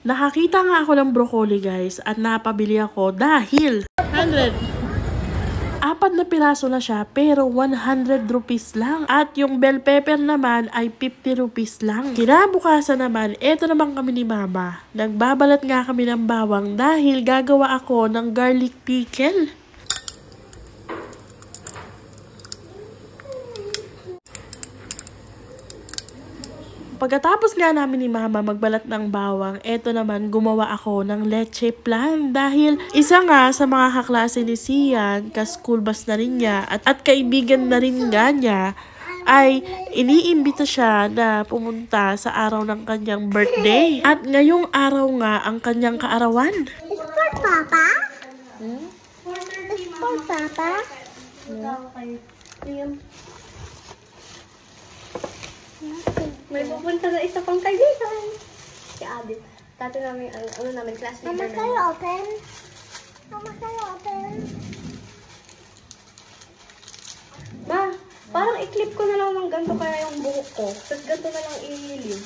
Nakakita nga ako ng broccoli guys at napabili ako dahil 100. 4 na piraso na siya pero 100 rupees lang. At yung bell pepper naman ay 50 rupees lang. Kinabukasan naman, eto naman kami ni Mama. Nagbabalat nga kami ng bawang dahil gagawa ako ng garlic pickle. Pagkatapos nga namin ni Mama magbalat ng bawang, eto naman gumawa ako ng leche plan dahil isa nga sa mga kaklase ni Sian, ka-school bus na rin niya at kaibigan na rin nga niya, ay iniimbita siya na pumunta sa araw ng kanyang birthday. At ngayong araw nga ang kanyang kaarawan. It's for Papa? It's for Papa? May pupunta na isa pang kaibigan. Si Abby. Dati namin, ano namin, classmate Mama, can you open? Mama, can you open? Ma, parang i-clip ko na lang ng ganito kaya yung buhok ko. Tapos ganito na lang i-leave.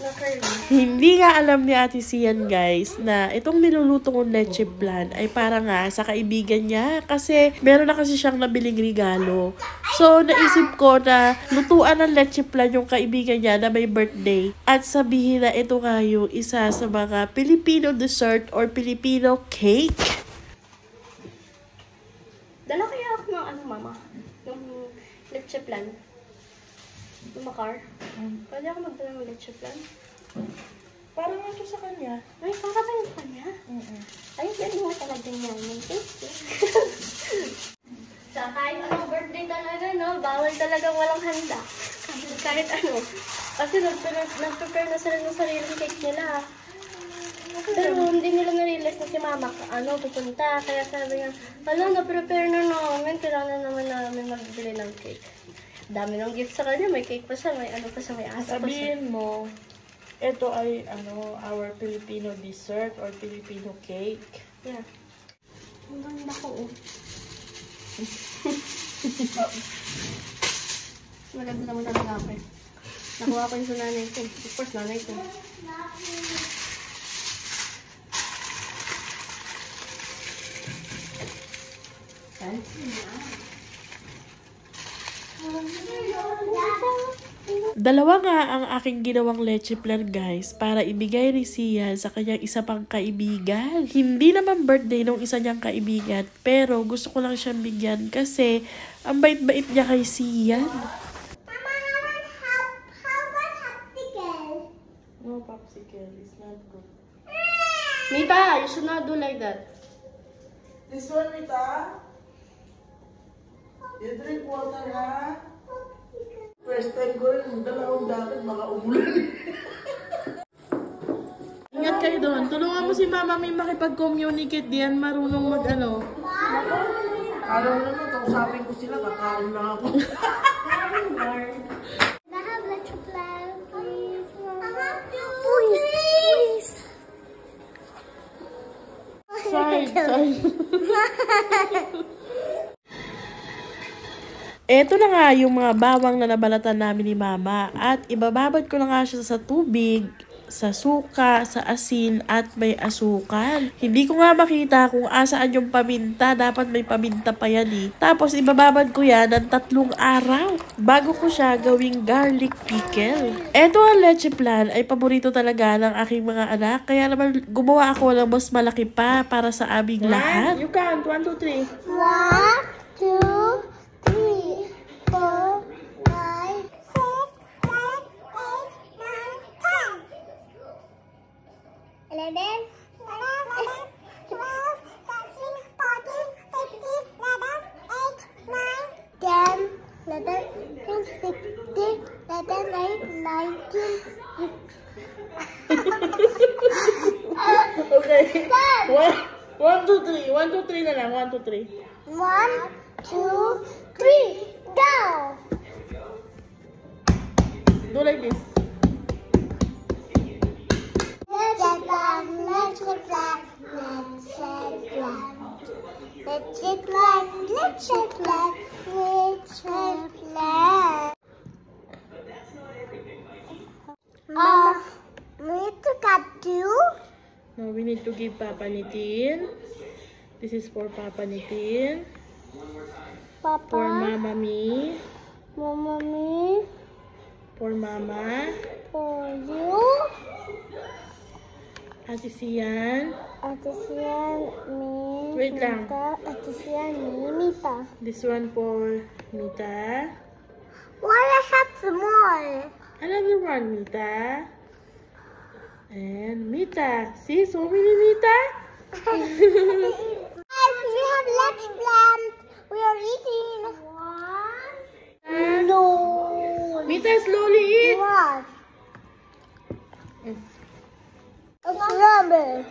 Na curly. Hindi nga alam ni Ate Sian guys na itong niluluto kong leche plan ay para nga sa kaibigan niya kasi meron na kasi siyang nabiling regalo. So naisip ko na lutuan ng leche plan yung kaibigan niya na may birthday at sabihin na ito nga yung isa sa mga Filipino dessert or Filipino cake. Dala kaya ako ng ano, Mama? Yung leche plan. Yung makar. Pwede ako magdala ng leche plan? Parang ito sa kanya. Ay, para tayo sa kanya? Ay, galing mo talaga niya. Sa kahit anong birthday talaga, no? Bawal talagang walang handa. Kahit ano. Kasi nag-prepare na sila ng sariling cake nila. Pero hindi nila na-realize na si Mama, pupunta. Kaya sabi niya, na-prepare na namin. Kailangan naman namin magbili ng cake. Dami ng gift sa kanya. May cake pa siya, may ano pa siya, may asa pa siya. Sabihin mo, ito ay our Filipino dessert or Filipino cake. Yeah. Ang ganda ko, Maganda naman talaga ako. Nakuha ko yung sa nanay ko. Of course, nanay ko. Dalawa nga ang aking ginawang leche plan guys para ibigay ni Sian sa kanyang isa pang kaibigan. Hindi naman birthday nung isa niyang kaibigan pero gusto ko lang siyang bigyan kasi ang bait-bait niya kay Sian. Mama, how about popsicle? No, popsicle is not good. Mita, you should not do like that. This one, Mita? You drink water, ha? First time ko rin, dalawang dapat baka umulan. Ingat kayo doon. Tulungan mo si Mama may makipag-communicate diyan, marunong mag-ano. Araw naman, kausapin ko sila, kakain lang ako. I have leche plan, please. Mama, please. Side. Eto na nga yung mga bawang na nabalatan namin ni Mama at ibababad ko na nga siya sa tubig, sa suka, sa asin at may asukal. Hindi ko nga makita kung asaan yung paminta, dapat may paminta pa yan eh. Tapos ibababad ko yan ng 3 araw bago ko siya gawing garlic pickle. Eto ang leche plan ay paborito talaga ng aking mga anak kaya naman gumawa ako ng mas malaki pa para sa aming lahat. You count. 1, 2, 3. 1, 2, 3, 4, 5, 6, 7, 8, 9, 10. 11, 12, 13, 14, 15, 16, 17, 18, 19, 19. Okay. 1, 2, 3. 1, 2, 3 na lang. 1, 2, 3. 1, 2, 3, go! Do like this. Let's get back, let's get back, let's get back. Let's get back, let's get back, let's get back. We need to cut you. Now we need to give Papa Nitin. This is for Papa Nitin. Papa. For Mama Mi. Mama me. For Mama. For you. Ate Sian. Ate Sian, me. Wait lang. Mita. Ate Sian, me. Mita. This one for Mita. Why I have some more? Another one, Mita. And Mita. See, so many Mita. Guys, we have lunch planned. We are eating. What? No. Mita, slowly eat. What? It's rubber.